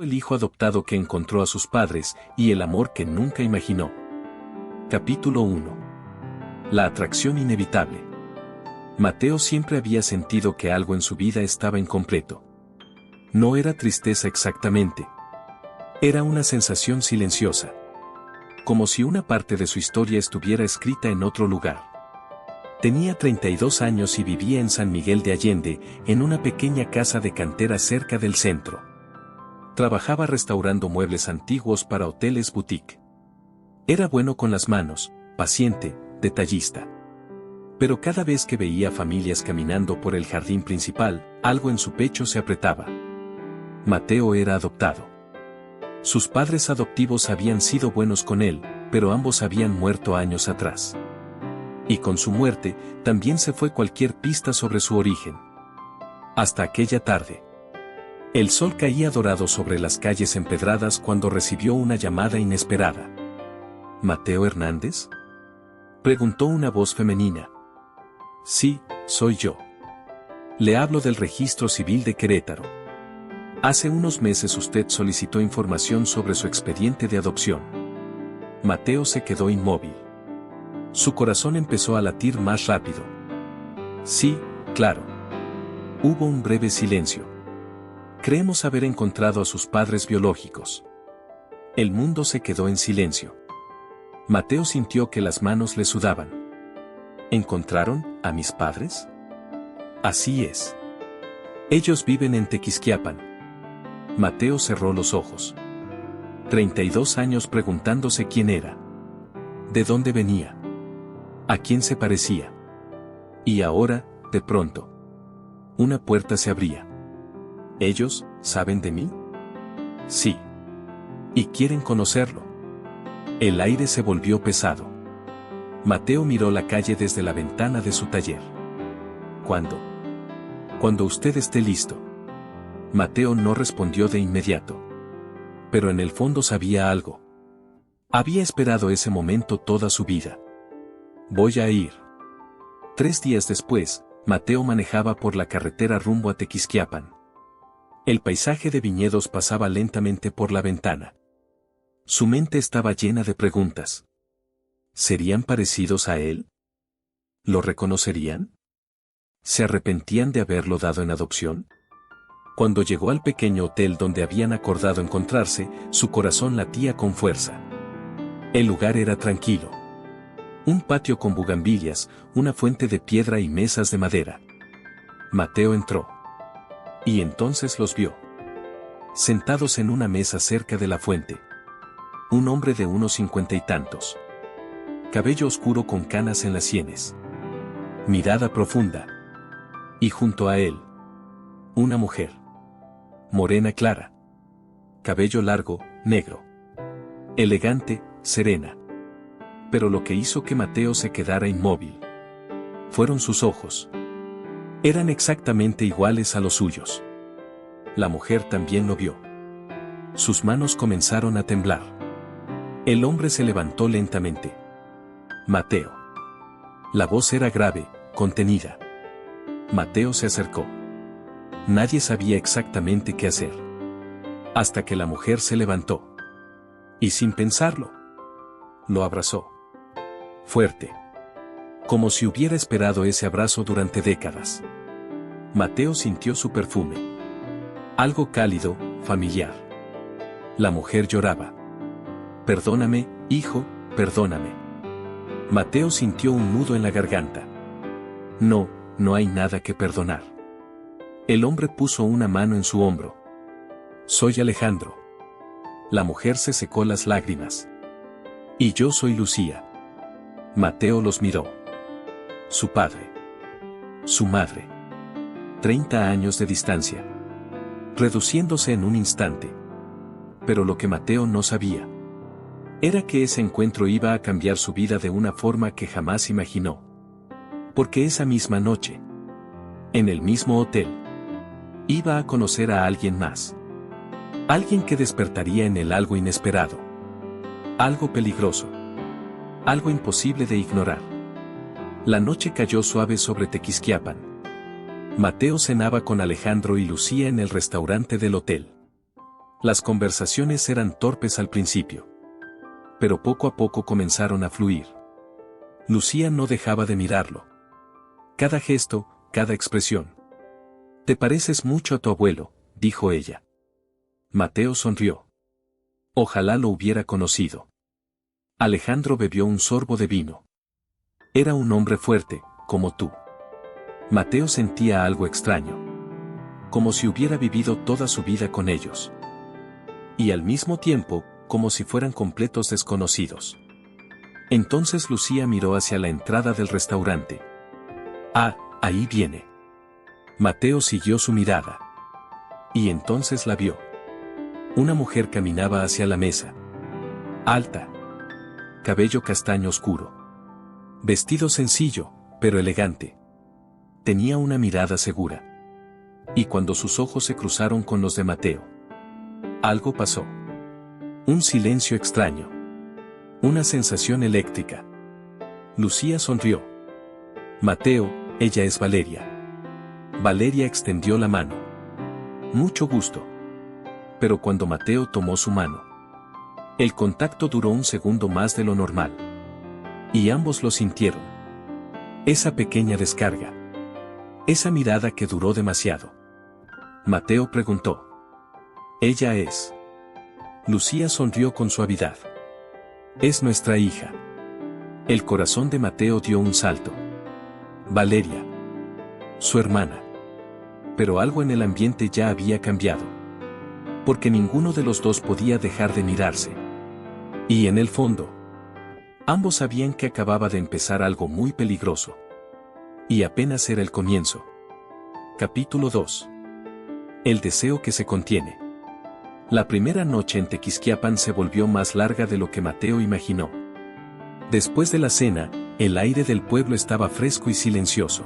El hijo adoptado que encontró a sus padres y el amor que nunca imaginó. Capítulo 1. La atracción inevitable. Mateo siempre había sentido que algo en su vida estaba incompleto. No era tristeza exactamente. Era una sensación silenciosa. Como si una parte de su historia estuviera escrita en otro lugar. Tenía 32 años y vivía en San Miguel de Allende, en una pequeña casa de cantera cerca del centro. Trabajaba restaurando muebles antiguos para hoteles boutique. Era bueno con las manos, paciente, detallista. Pero cada vez que veía familias caminando por el jardín principal, algo en su pecho se apretaba. Mateo era adoptado. Sus padres adoptivos habían sido buenos con él, pero ambos habían muerto años atrás. Y con su muerte, también se fue cualquier pista sobre su origen. Hasta aquella tarde. El sol caía dorado sobre las calles empedradas cuando recibió una llamada inesperada. ¿Mateo Hernández?, preguntó una voz femenina. Sí, soy yo. Le hablo del Registro Civil de Querétaro. Hace unos meses usted solicitó información sobre su expediente de adopción. Mateo se quedó inmóvil. Su corazón empezó a latir más rápido. Sí, claro. Hubo un breve silencio. Creemos haber encontrado a sus padres biológicos. El mundo se quedó en silencio. Mateo sintió que las manos le sudaban. ¿Encontraron a mis padres? Así es. Ellos viven en Tequisquiapan. Mateo cerró los ojos. 32 años preguntándose quién era. ¿De dónde venía? ¿A quién se parecía? Y ahora, de pronto, una puerta se abría. ¿Ellos saben de mí? Sí. ¿Y quieren conocerlo? El aire se volvió pesado. Mateo miró la calle desde la ventana de su taller. ¿Cuándo? Cuando usted esté listo. Mateo no respondió de inmediato. Pero en el fondo sabía algo. Había esperado ese momento toda su vida. Voy a ir. 3 días después, Mateo manejaba por la carretera rumbo a Tequisquiapan. El paisaje de viñedos pasaba lentamente por la ventana. Su mente estaba llena de preguntas. ¿Serían parecidos a él? ¿Lo reconocerían? ¿Se arrepentían de haberlo dado en adopción? Cuando llegó al pequeño hotel donde habían acordado encontrarse, su corazón latía con fuerza. El lugar era tranquilo. Un patio con bugambilias, una fuente de piedra y mesas de madera. Mateo entró. Y entonces los vio. Sentados en una mesa cerca de la fuente. Un hombre de unos 50 y tantos. Cabello oscuro con canas en las sienes. Mirada profunda. Y junto a él, una mujer. Morena clara. Cabello largo, negro. Elegante, serena. Pero lo que hizo que Mateo se quedara inmóvil fueron sus ojos. Eran exactamente iguales a los suyos. La mujer también lo vio. Sus manos comenzaron a temblar. El hombre se levantó lentamente. Mateo. La voz era grave, contenida. Mateo se acercó. Nadie sabía exactamente qué hacer. Hasta que la mujer se levantó. Y sin pensarlo, lo abrazó. Fuerte. Como si hubiera esperado ese abrazo durante décadas. Mateo sintió su perfume. Algo cálido, familiar. La mujer lloraba. Perdóname, hijo, perdóname. Mateo sintió un nudo en la garganta. No, no hay nada que perdonar. El hombre puso una mano en su hombro. Soy Alejandro. La mujer se secó las lágrimas. Y yo soy Lucía. Mateo los miró. Su padre. Su madre. 30 años de distancia. Reduciéndose en un instante. Pero lo que Mateo no sabía era que ese encuentro iba a cambiar su vida de una forma que jamás imaginó. Porque esa misma noche, en el mismo hotel, iba a conocer a alguien más. Alguien que despertaría en él algo inesperado. Algo peligroso. Algo imposible de ignorar. La noche cayó suave sobre Tequisquiapan. Mateo cenaba con Alejandro y Lucía en el restaurante del hotel. Las conversaciones eran torpes al principio, pero poco a poco comenzaron a fluir. Lucía no dejaba de mirarlo. Cada gesto, cada expresión. «Te pareces mucho a tu abuelo», dijo ella. Mateo sonrió. Ojalá lo hubiera conocido. Alejandro bebió un sorbo de vino. Era un hombre fuerte, como tú. Mateo sentía algo extraño. Como si hubiera vivido toda su vida con ellos. Y al mismo tiempo, como si fueran completos desconocidos. Entonces Lucía miró hacia la entrada del restaurante. «Ah, ahí viene». Mateo siguió su mirada. Y entonces la vio. Una mujer caminaba hacia la mesa. Alta. Cabello castaño oscuro. Vestido sencillo, pero elegante. Tenía una mirada segura. Y cuando sus ojos se cruzaron con los de Mateo, algo pasó. Un silencio extraño. Una sensación eléctrica. Lucía sonrió. «Mateo, ella es Valeria». Valeria extendió la mano. «Mucho gusto». Pero cuando Mateo tomó su mano, el contacto duró un segundo más de lo normal. Y ambos lo sintieron. Esa pequeña descarga. Esa mirada que duró demasiado. Mateo preguntó. «¿Ella es?» Lucía sonrió con suavidad. «Es nuestra hija». El corazón de Mateo dio un salto. Valeria. Su hermana. Pero algo en el ambiente ya había cambiado. Porque ninguno de los dos podía dejar de mirarse. Y en el fondo, ambos sabían que acababa de empezar algo muy peligroso. Y apenas era el comienzo. Capítulo 2. El deseo que se contiene. La primera noche en Tequisquiapan se volvió más larga de lo que Mateo imaginó. Después de la cena, el aire del pueblo estaba fresco y silencioso.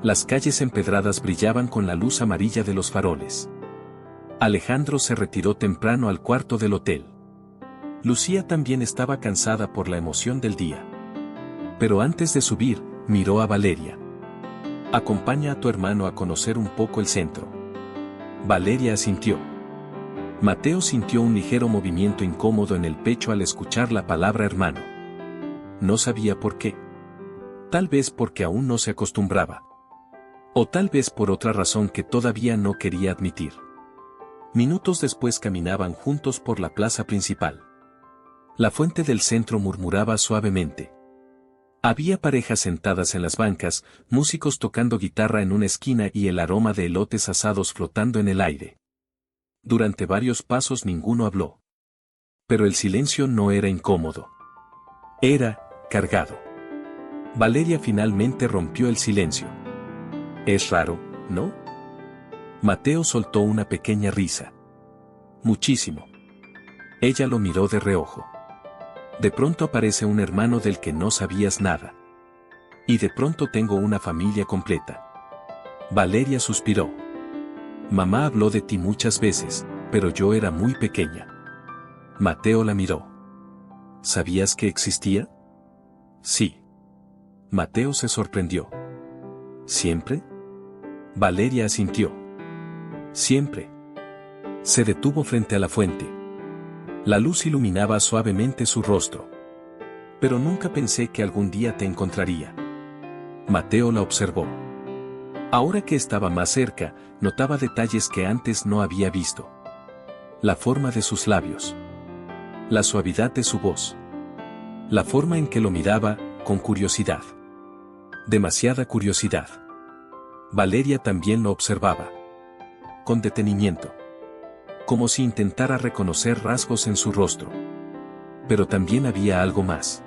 Las calles empedradas brillaban con la luz amarilla de los faroles. Alejandro se retiró temprano al cuarto del hotel. Lucía también estaba cansada por la emoción del día. Pero antes de subir, miró a Valeria. «Acompaña a tu hermano a conocer un poco el centro». Valeria asintió. Mateo sintió un ligero movimiento incómodo en el pecho al escuchar la palabra hermano. No sabía por qué. Tal vez porque aún no se acostumbraba. O tal vez por otra razón que todavía no quería admitir. Minutos después caminaban juntos por la plaza principal. La fuente del centro murmuraba suavemente. Había parejas sentadas en las bancas, músicos tocando guitarra en una esquina y el aroma de elotes asados flotando en el aire. Durante varios pasos ninguno habló. Pero el silencio no era incómodo. Era cargado. Valeria finalmente rompió el silencio. «Es raro, ¿no?» Mateo soltó una pequeña risa. «Muchísimo». Ella lo miró de reojo. «De pronto aparece un hermano del que no sabías nada. Y de pronto tengo una familia completa». Valeria suspiró. «Mamá habló de ti muchas veces, pero yo era muy pequeña». Mateo la miró. «¿Sabías que existía?» «Sí». Mateo se sorprendió. «¿Siempre?» Valeria asintió. «Siempre». Se detuvo frente a la fuente. La luz iluminaba suavemente su rostro. «Pero nunca pensé que algún día te encontraría». Mateo la observó. Ahora que estaba más cerca, notaba detalles que antes no había visto. La forma de sus labios. La suavidad de su voz. La forma en que lo miraba, con curiosidad. Demasiada curiosidad. Valeria también lo observaba. Con detenimiento. Como si intentara reconocer rasgos en su rostro. Pero también había algo más.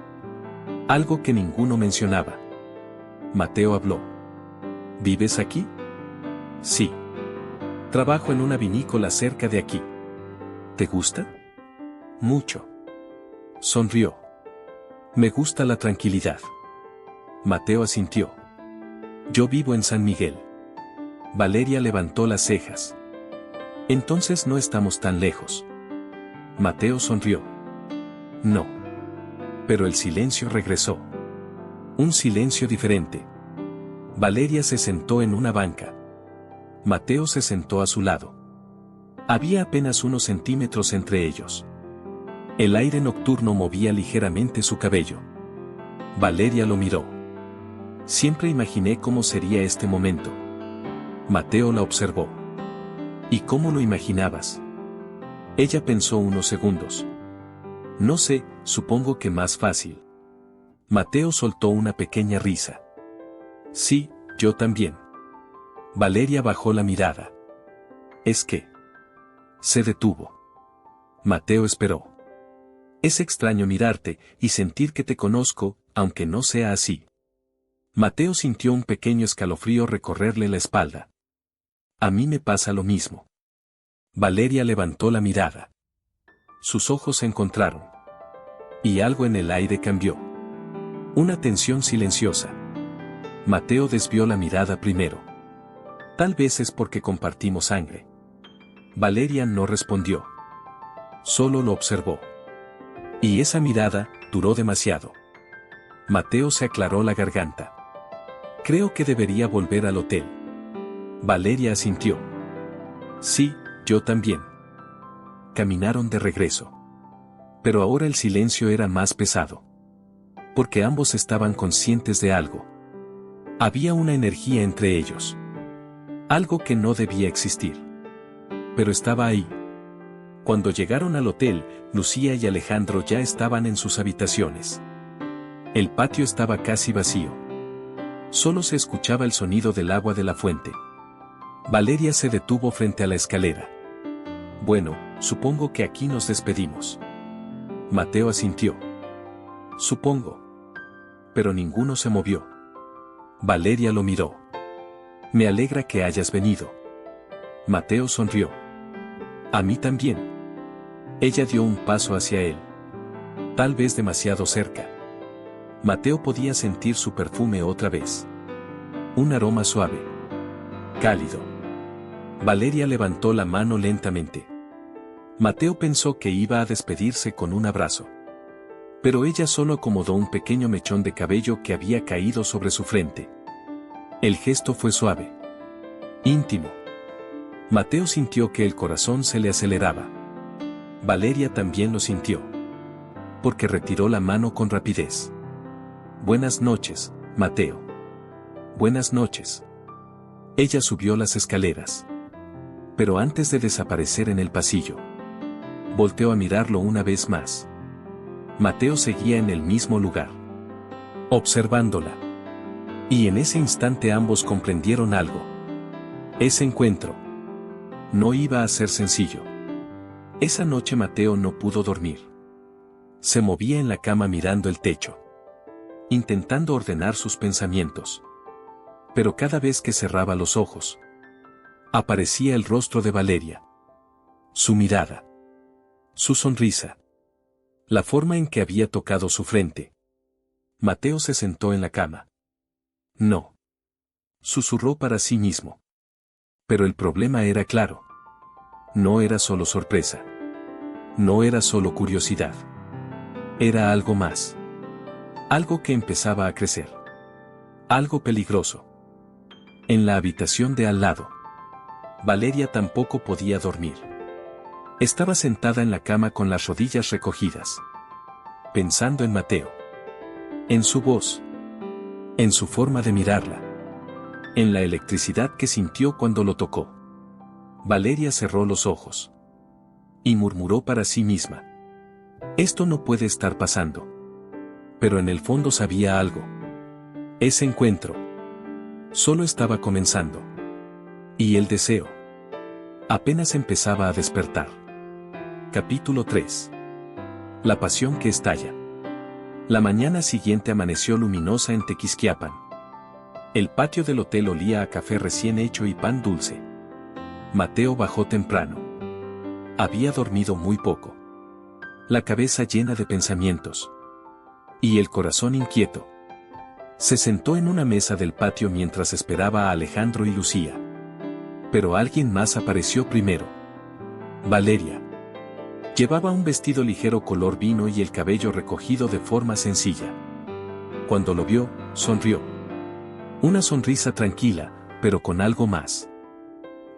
Algo que ninguno mencionaba. Mateo habló. ¿Vives aquí? Sí. Trabajo en una vinícola cerca de aquí. ¿Te gusta? Mucho. Sonrió. Me gusta la tranquilidad. Mateo asintió. Yo vivo en San Miguel. Valeria levantó las cejas. Entonces no estamos tan lejos. Mateo sonrió. No. Pero el silencio regresó. Un silencio diferente. Valeria se sentó en una banca. Mateo se sentó a su lado. Había apenas unos centímetros entre ellos. El aire nocturno movía ligeramente su cabello. Valeria lo miró. Siempre imaginé cómo sería este momento. Mateo la observó. ¿Y cómo lo imaginabas? Ella pensó unos segundos. No sé, supongo que más fácil. Mateo soltó una pequeña risa. Sí, yo también. Valeria bajó la mirada. ¿Es que? Se detuvo. Mateo esperó. Es extraño mirarte y sentir que te conozco, aunque no sea así. Mateo sintió un pequeño escalofrío recorrerle la espalda. A mí me pasa lo mismo. Valeria levantó la mirada. Sus ojos se encontraron. Y algo en el aire cambió. Una tensión silenciosa. Mateo desvió la mirada primero. Tal vez es porque compartimos sangre. Valeria no respondió. Solo lo observó. Y esa mirada duró demasiado. Mateo se aclaró la garganta. Creo que debería volver al hotel. Valeria asintió. Sí, yo también. Caminaron de regreso. Pero ahora el silencio era más pesado. Porque ambos estaban conscientes de algo. Había una energía entre ellos. Algo que no debía existir. Pero estaba ahí. Cuando llegaron al hotel, Lucía y Alejandro ya estaban en sus habitaciones. El patio estaba casi vacío. Solo se escuchaba el sonido del agua de la fuente. Valeria se detuvo frente a la escalera. Bueno, supongo que aquí nos despedimos. Mateo asintió. Supongo. Pero ninguno se movió. Valeria lo miró. Me alegra que hayas venido. Mateo sonrió. A mí también. Ella dio un paso hacia él. Tal vez demasiado cerca. Mateo podía sentir su perfume otra vez. Un aroma suave. Cálido. Valeria levantó la mano lentamente. Mateo pensó que iba a despedirse con un abrazo. Pero ella solo acomodó un pequeño mechón de cabello que había caído sobre su frente. El gesto fue suave. Íntimo. Mateo sintió que el corazón se le aceleraba. Valeria también lo sintió. Porque retiró la mano con rapidez. Buenas noches, Mateo. Buenas noches. Ella subió las escaleras. Pero antes de desaparecer en el pasillo, volteó a mirarlo una vez más. Mateo seguía en el mismo lugar, observándola. Y en ese instante ambos comprendieron algo. Ese encuentro no iba a ser sencillo. Esa noche Mateo no pudo dormir. Se movía en la cama mirando el techo, intentando ordenar sus pensamientos. Pero cada vez que cerraba los ojos, aparecía el rostro de Valeria. Su mirada. Su sonrisa. La forma en que había tocado su frente. Mateo se sentó en la cama. No. Susurró para sí mismo. Pero el problema era claro. No era solo sorpresa. No era solo curiosidad. Era algo más. Algo que empezaba a crecer. Algo peligroso. En la habitación de al lado, Valeria tampoco podía dormir. Estaba sentada en la cama con las rodillas recogidas, pensando en Mateo. En su voz. En su forma de mirarla. En la electricidad que sintió cuando lo tocó. Valeria cerró los ojos. Y murmuró para sí misma. Esto no puede estar pasando. Pero en el fondo sabía algo. Ese encuentro solo estaba comenzando. Y el deseo apenas empezaba a despertar. Capítulo 3. La pasión que estalla. La mañana siguiente amaneció luminosa en Tequisquiapan. El patio del hotel olía a café recién hecho y pan dulce. Mateo bajó temprano. Había dormido muy poco. La cabeza llena de pensamientos. Y el corazón inquieto. Se sentó en una mesa del patio mientras esperaba a Alejandro y Lucía. Pero alguien más apareció primero. Valeria. Llevaba un vestido ligero color vino y el cabello recogido de forma sencilla. Cuando lo vio, sonrió. Una sonrisa tranquila, pero con algo más.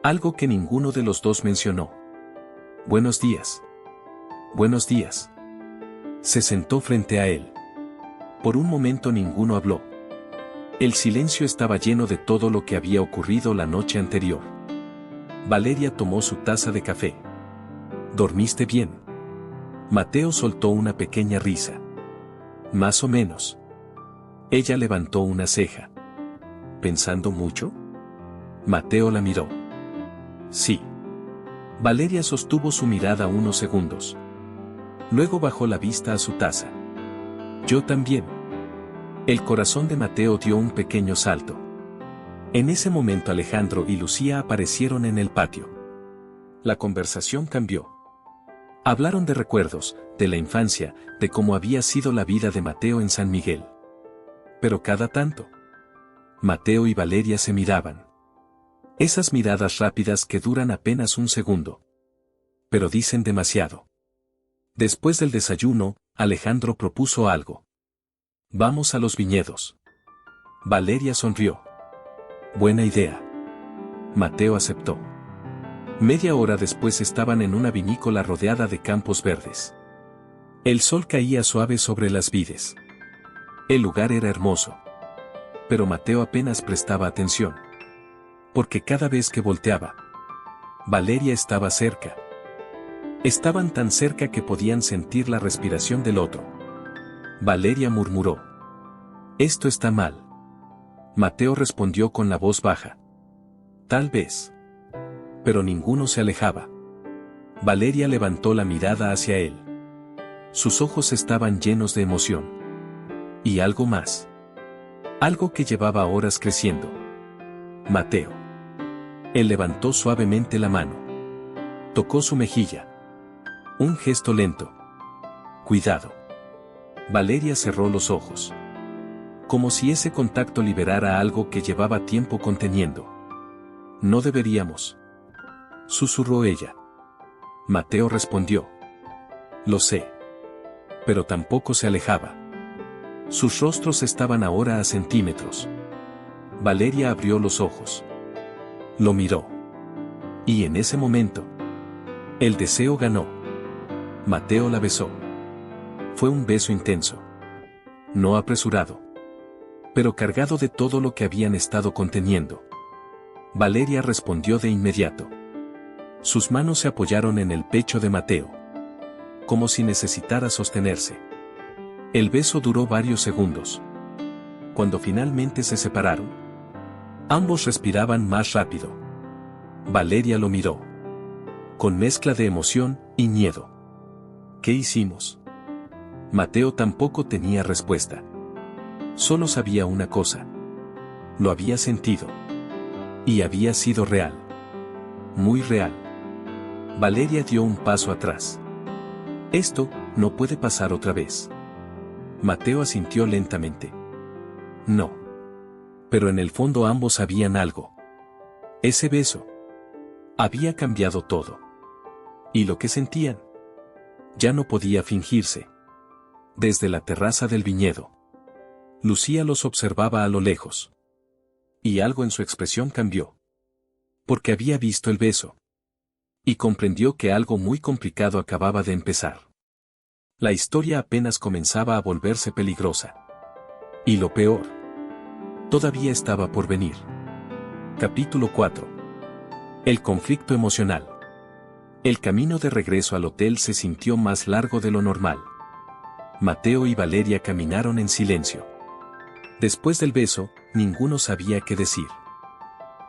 Algo que ninguno de los dos mencionó. Buenos días. Buenos días. Se sentó frente a él. Por un momento ninguno habló. El silencio estaba lleno de todo lo que había ocurrido la noche anterior. Valeria tomó su taza de café. ¿Dormiste bien? Mateo soltó una pequeña risa. Más o menos. Ella levantó una ceja. ¿Pensando mucho? Mateo la miró. Sí. Valeria sostuvo su mirada unos segundos. Luego bajó la vista a su taza. Yo también. El corazón de Mateo dio un pequeño salto. En ese momento Alejandro y Lucía aparecieron en el patio. La conversación cambió. Hablaron de recuerdos, de la infancia, de cómo había sido la vida de Mateo en San Miguel. Pero cada tanto, Mateo y Valeria se miraban. Esas miradas rápidas que duran apenas un segundo. Pero dicen demasiado. Después del desayuno, Alejandro propuso algo. Vamos a los viñedos. Valeria sonrió. Buena idea. Mateo aceptó. Media hora después estaban en una vinícola rodeada de campos verdes. El sol caía suave sobre las vides. El lugar era hermoso. Pero Mateo apenas prestaba atención. Porque cada vez que volteaba, Valeria estaba cerca. Estaban tan cerca que podían sentir la respiración del otro. Valeria murmuró. Esto está mal. Mateo respondió con la voz baja. Tal vez. Pero ninguno se alejaba. Valeria levantó la mirada hacia él. Sus ojos estaban llenos de emoción. Y algo más. Algo que llevaba horas creciendo. Mateo. Él levantó suavemente la mano. Tocó su mejilla. Un gesto lento. Cuidado. Valeria cerró los ojos. Como si ese contacto liberara algo que llevaba tiempo conteniendo. No deberíamos. Susurró ella. Mateo respondió. Lo sé. Pero tampoco se alejaba. Sus rostros estaban ahora a centímetros. Valeria abrió los ojos. Lo miró. Y en ese momento, el deseo ganó. Mateo la besó. Fue un beso intenso. No apresurado. Pero cargado de todo lo que habían estado conteniendo. Valeria respondió de inmediato. Sus manos se apoyaron en el pecho de Mateo. Como si necesitara sostenerse. El beso duró varios segundos. Cuando finalmente se separaron, ambos respiraban más rápido. Valeria lo miró. Con mezcla de emoción y miedo. ¿Qué hicimos? Mateo tampoco tenía respuesta. Solo sabía una cosa. Lo había sentido. Y había sido real. Muy real. Valeria dio un paso atrás. Esto no puede pasar otra vez. Mateo asintió lentamente. No. Pero en el fondo ambos sabían algo. Ese beso había cambiado todo. Y lo que sentían ya no podía fingirse. Desde la terraza del viñedo, Lucía los observaba a lo lejos. Y algo en su expresión cambió. Porque había visto el beso. Y comprendió que algo muy complicado acababa de empezar. La historia apenas comenzaba a volverse peligrosa. Y lo peor, todavía estaba por venir. Capítulo 4. El conflicto emocional. El camino de regreso al hotel se sintió más largo de lo normal. Mateo y Valeria caminaron en silencio. Después del beso, ninguno sabía qué decir.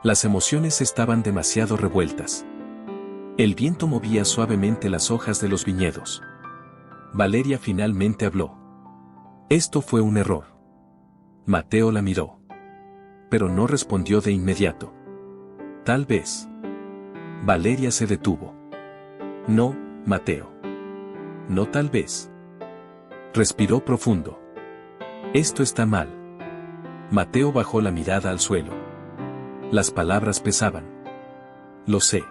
Las emociones estaban demasiado revueltas. El viento movía suavemente las hojas de los viñedos. Valeria finalmente habló. Esto fue un error. Mateo la miró. Pero no respondió de inmediato. Tal vez. Valeria se detuvo. No, Mateo. No tal vez. Respiró profundo. Esto está mal. Mateo bajó la mirada al suelo. Las palabras pesaban. Lo sé.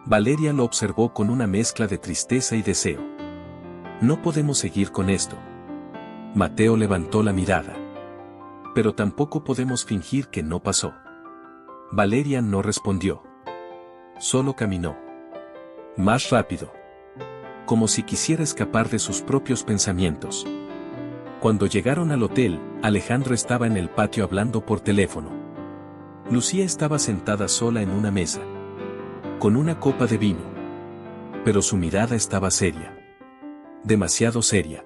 Valeria lo observó con una mezcla de tristeza y deseo. No podemos seguir con esto. Mateo levantó la mirada. Pero tampoco podemos fingir que no pasó. Valeria no respondió. Solo caminó. Más rápido. Como si quisiera escapar de sus propios pensamientos. Cuando llegaron al hotel, Alejandro estaba en el patio hablando por teléfono. Lucía estaba sentada sola en una mesa, con una copa de vino. Pero su mirada estaba seria. Demasiado seria.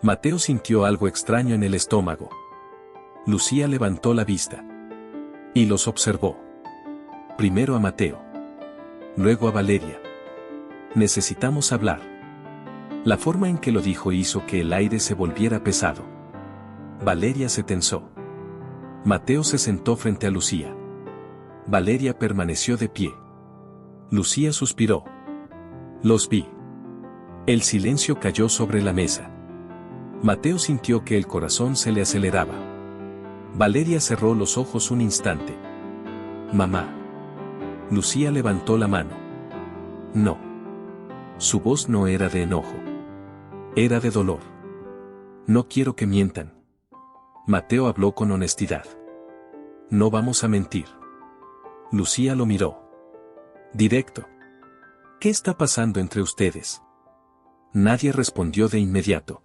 Mateo sintió algo extraño en el estómago. Lucía levantó la vista. Y los observó. Primero a Mateo. Luego a Valeria. Necesitamos hablar. La forma en que lo dijo hizo que el aire se volviera pesado. Valeria se tensó. Mateo se sentó frente a Lucía. Valeria permaneció de pie. Lucía suspiró. Los vi. El silencio cayó sobre la mesa. Mateo sintió que el corazón se le aceleraba. Valeria cerró los ojos un instante. Mamá. Lucía levantó la mano. No. Su voz no era de enojo. Era de dolor. No quiero que mientan. Mateo habló con honestidad. No vamos a mentir. Lucía lo miró. Directo. ¿Qué está pasando entre ustedes? Nadie respondió de inmediato.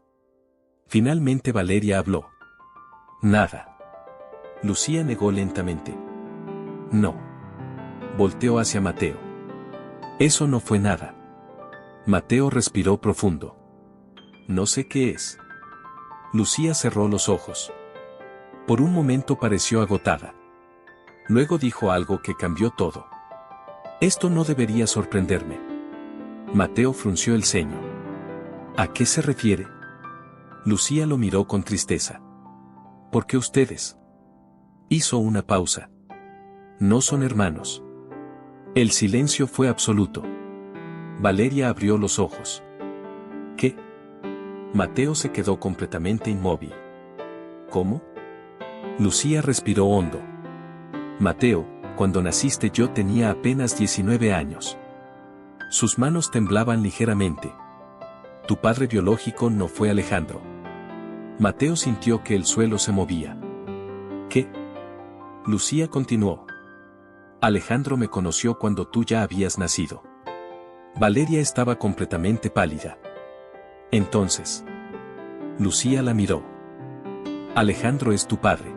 Finalmente Valeria habló. Nada. Lucía negó lentamente. No. Volteó hacia Mateo. Eso no fue nada. Mateo respiró profundo. No sé qué es. Lucía cerró los ojos. Por un momento pareció agotada. Luego dijo algo que cambió todo. Esto no debería sorprenderme. Mateo frunció el ceño. ¿A qué se refiere? Lucía lo miró con tristeza. ¿Por qué ustedes? Hizo una pausa. No son hermanos. El silencio fue absoluto. Valeria abrió los ojos. ¿Qué? Mateo se quedó completamente inmóvil. ¿Cómo? Lucía respiró hondo. Mateo, cuando naciste yo tenía apenas 19 años. Sus manos temblaban ligeramente. Tu padre biológico no fue Alejandro. Mateo sintió que el suelo se movía. ¿Qué? Lucía continuó. Alejandro me conoció cuando tú ya habías nacido. Valeria estaba completamente pálida. Entonces. Lucía la miró. Alejandro es tu padre.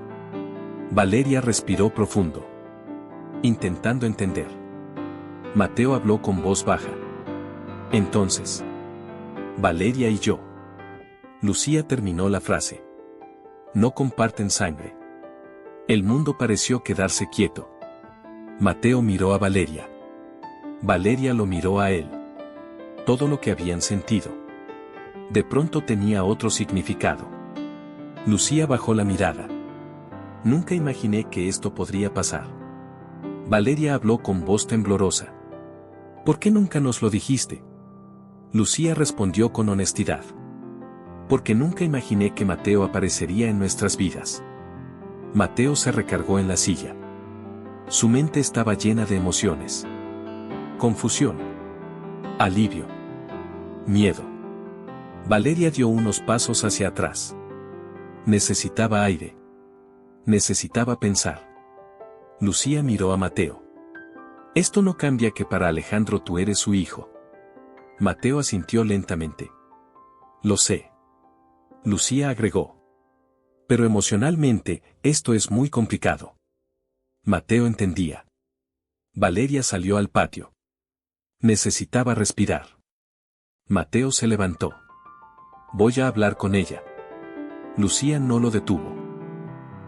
Valeria respiró profundo. Intentando entender. Mateo habló con voz baja. Entonces. Valeria y yo. Lucía terminó la frase. No comparten sangre. El mundo pareció quedarse quieto. Mateo miró a Valeria. Valeria lo miró a él. Todo lo que habían sentido. De pronto tenía otro significado. Lucía bajó la mirada. Nunca imaginé que esto podría pasar. Valeria habló con voz temblorosa. ¿Por qué nunca nos lo dijiste? Lucía respondió con honestidad. Porque nunca imaginé que Mateo aparecería en nuestras vidas. Mateo se recargó en la silla. Su mente estaba llena de emociones. Confusión. Alivio. Miedo. Valeria dio unos pasos hacia atrás. Necesitaba aire. Necesitaba pensar. Lucía miró a Mateo. Esto no cambia que para Alejandro tú eres su hijo. Mateo asintió lentamente. Lo sé. Lucía agregó. Pero emocionalmente, esto es muy complicado. Mateo entendía. Valeria salió al patio. Necesitaba respirar. Mateo se levantó. Voy a hablar con ella. Lucía no lo detuvo.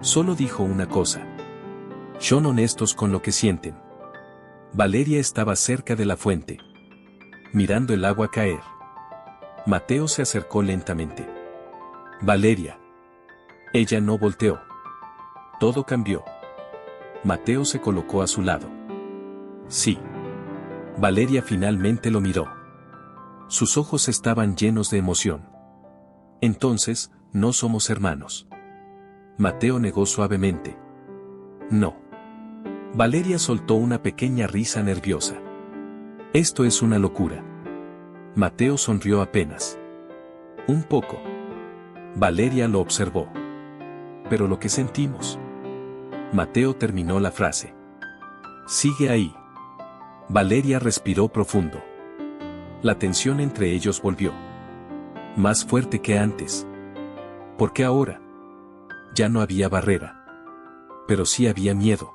Solo dijo una cosa. Son honestos con lo que sienten. Valeria estaba cerca de la fuente, mirando el agua caer. Mateo se acercó lentamente. Valeria. Ella no volteó. Todo cambió. Mateo se colocó a su lado. Sí. Valeria finalmente lo miró. Sus ojos estaban llenos de emoción. Entonces, no somos hermanos. Mateo negó suavemente. No. Valeria soltó una pequeña risa nerviosa. Esto es una locura. Mateo sonrió apenas. Un poco. Valeria lo observó. Pero lo que sentimos. Mateo terminó la frase. Sigue ahí. Valeria respiró profundo. La tensión entre ellos volvió. Más fuerte que antes. Porque ahora ya no había barrera. Pero sí había miedo.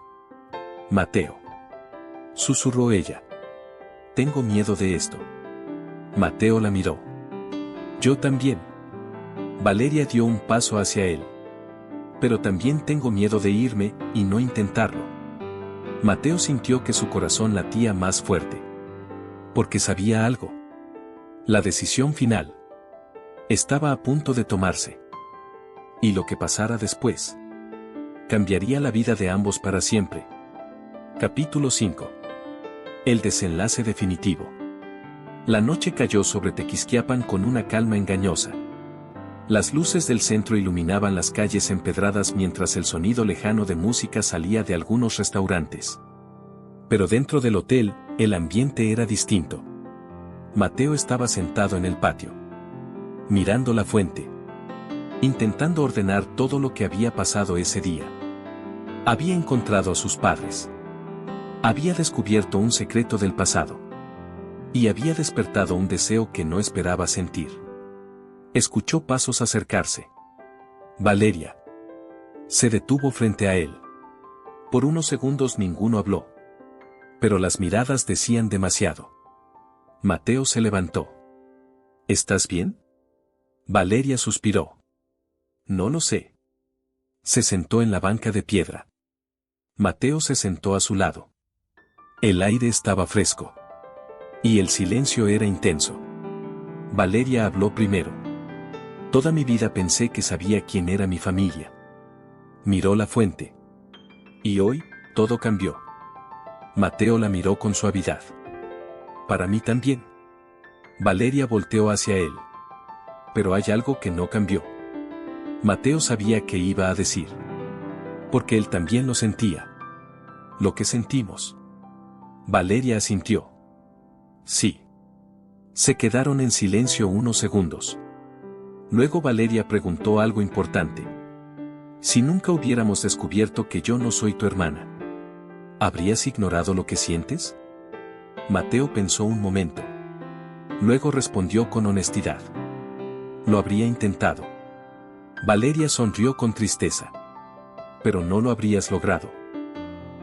Mateo. Susurró ella. Tengo miedo de esto. Mateo la miró. Yo también. Valeria dio un paso hacia él. Pero también tengo miedo de irme y no intentarlo. Mateo sintió que su corazón latía más fuerte. Porque sabía algo. La decisión final estaba a punto de tomarse. Y lo que pasara después cambiaría la vida de ambos para siempre. Capítulo 5. El desenlace definitivo. La noche cayó sobre Tequisquiapan con una calma engañosa. Las luces del centro iluminaban las calles empedradas mientras el sonido lejano de música salía de algunos restaurantes. Pero dentro del hotel, el ambiente era distinto. Mateo estaba sentado en el patio, mirando la fuente, intentando ordenar todo lo que había pasado ese día. Había encontrado a sus padres. Había descubierto un secreto del pasado. Y había despertado un deseo que no esperaba sentir. Escuchó pasos acercarse. Valeria. Se detuvo frente a él. Por unos segundos ninguno habló. Pero las miradas decían demasiado. Mateo se levantó. ¿Estás bien? Valeria suspiró. No lo sé. Se sentó en la banca de piedra. Mateo se sentó a su lado. El aire estaba fresco. Y el silencio era intenso. Valeria habló primero. Toda mi vida pensé que sabía quién era mi familia. Miró la fuente. Y hoy, todo cambió. Mateo la miró con suavidad. Para mí también. Valeria volteó hacia él. Pero hay algo que no cambió. Mateo sabía qué iba a decir. Porque él también lo sentía. Lo que sentimos. Valeria asintió. Sí. Se quedaron en silencio unos segundos. Luego Valeria preguntó algo importante. Si nunca hubiéramos descubierto que yo no soy tu hermana, ¿habrías ignorado lo que sientes? Mateo pensó un momento. Luego respondió con honestidad. Lo habría intentado. Valeria sonrió con tristeza. Pero no lo habrías logrado.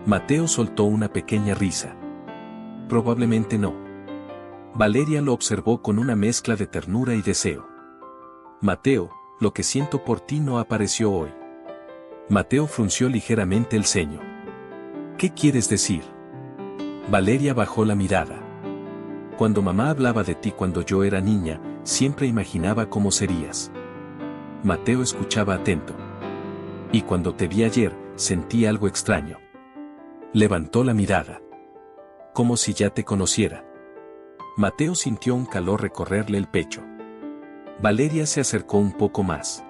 Mateo soltó una pequeña risa. Probablemente no. Valeria lo observó con una mezcla de ternura y deseo. Mateo, lo que siento por ti no apareció hoy. Mateo frunció ligeramente el ceño. ¿Qué quieres decir? Valeria bajó la mirada. Cuando mamá hablaba de ti cuando yo era niña, siempre imaginaba cómo serías. Mateo escuchaba atento. Y cuando te vi ayer, sentí algo extraño. Levantó la mirada. Como si ya te conociera. Mateo sintió un calor recorrerle el pecho. Valeria se acercó un poco más.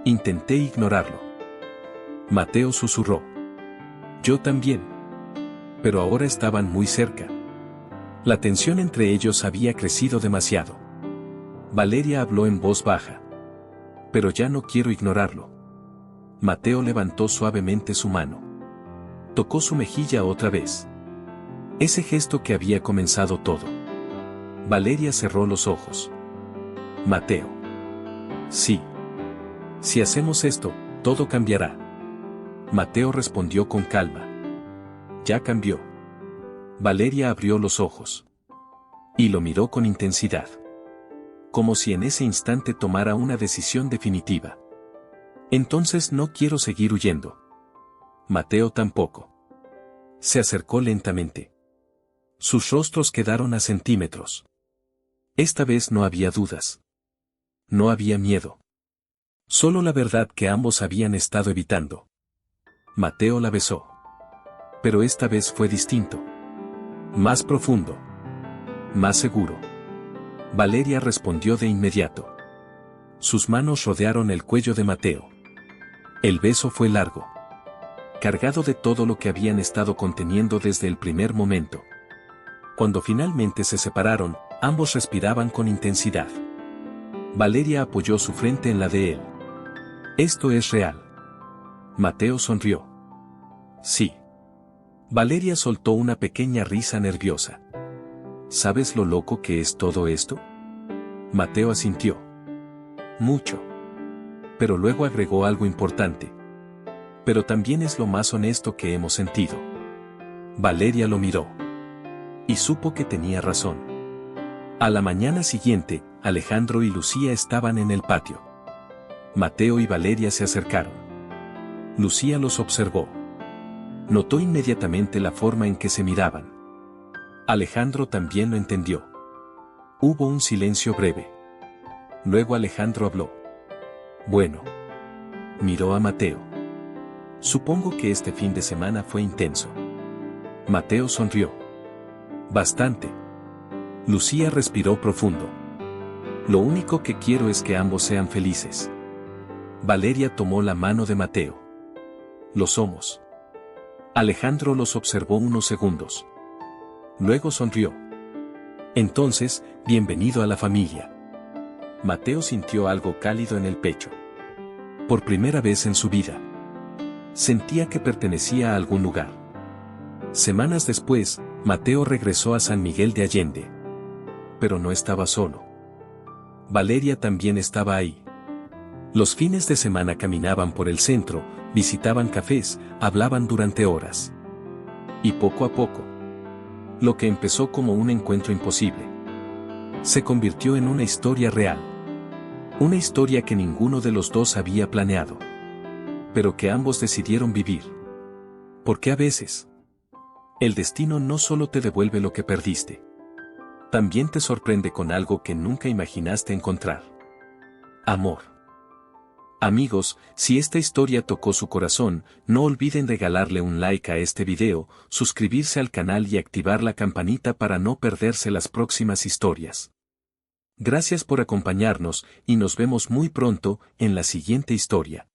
Intenté ignorarlo. Mateo susurró. Yo también. Pero ahora estaban muy cerca. La tensión entre ellos había crecido demasiado. Valeria habló en voz baja. Pero ya no quiero ignorarlo. Mateo levantó suavemente su mano. Tocó su mejilla otra vez. Ese gesto que había comenzado todo. Valeria cerró los ojos. Mateo. Sí. Si hacemos esto, todo cambiará. Mateo respondió con calma. Ya cambió. Valeria abrió los ojos. Y lo miró con intensidad. Como si en ese instante tomara una decisión definitiva. Entonces no quiero seguir huyendo. Mateo tampoco. Se acercó lentamente. Sus rostros quedaron a centímetros. Esta vez no había dudas. No había miedo. Solo la verdad que ambos habían estado evitando. Mateo la besó. Pero esta vez fue distinto. Más profundo. Más seguro. Valeria respondió de inmediato. Sus manos rodearon el cuello de Mateo. El beso fue largo. Cargado de todo lo que habían estado conteniendo desde el primer momento. Cuando finalmente se separaron, ambos respiraban con intensidad. Valeria apoyó su frente en la de él. Esto es real. Mateo sonrió. Sí. Valeria soltó una pequeña risa nerviosa. ¿Sabes lo loco que es todo esto? Mateo asintió. Mucho. Pero luego agregó algo importante. Pero también es lo más honesto que hemos sentido. Valeria lo miró. Y supo que tenía razón. A la mañana siguiente, Alejandro y Lucía estaban en el patio. Mateo y Valeria se acercaron. Lucía los observó. Notó inmediatamente la forma en que se miraban. Alejandro también lo entendió. Hubo un silencio breve. Luego Alejandro habló. Bueno. Miró a Mateo. Supongo que este fin de semana fue intenso. Mateo sonrió. Bastante. Lucía respiró profundo. Lo único que quiero es que ambos sean felices. Valeria tomó la mano de Mateo. Lo somos. Alejandro los observó unos segundos. Luego sonrió. Entonces, bienvenido a la familia. Mateo sintió algo cálido en el pecho. Por primera vez en su vida. Sentía que pertenecía a algún lugar. Semanas después, Mateo regresó a San Miguel de Allende. Pero no estaba solo. Valeria también estaba ahí. Los fines de semana caminaban por el centro, visitaban cafés, hablaban durante horas. Y poco a poco, lo que empezó como un encuentro imposible, se convirtió en una historia real. Una historia que ninguno de los dos había planeado, pero que ambos decidieron vivir. Porque a veces, el destino no solo te devuelve lo que perdiste, también te sorprende con algo que nunca imaginaste encontrar. Amor. Amigos, si esta historia tocó su corazón, no olviden regalarle un like a este video, suscribirse al canal y activar la campanita para no perderse las próximas historias. Gracias por acompañarnos y nos vemos muy pronto en la siguiente historia.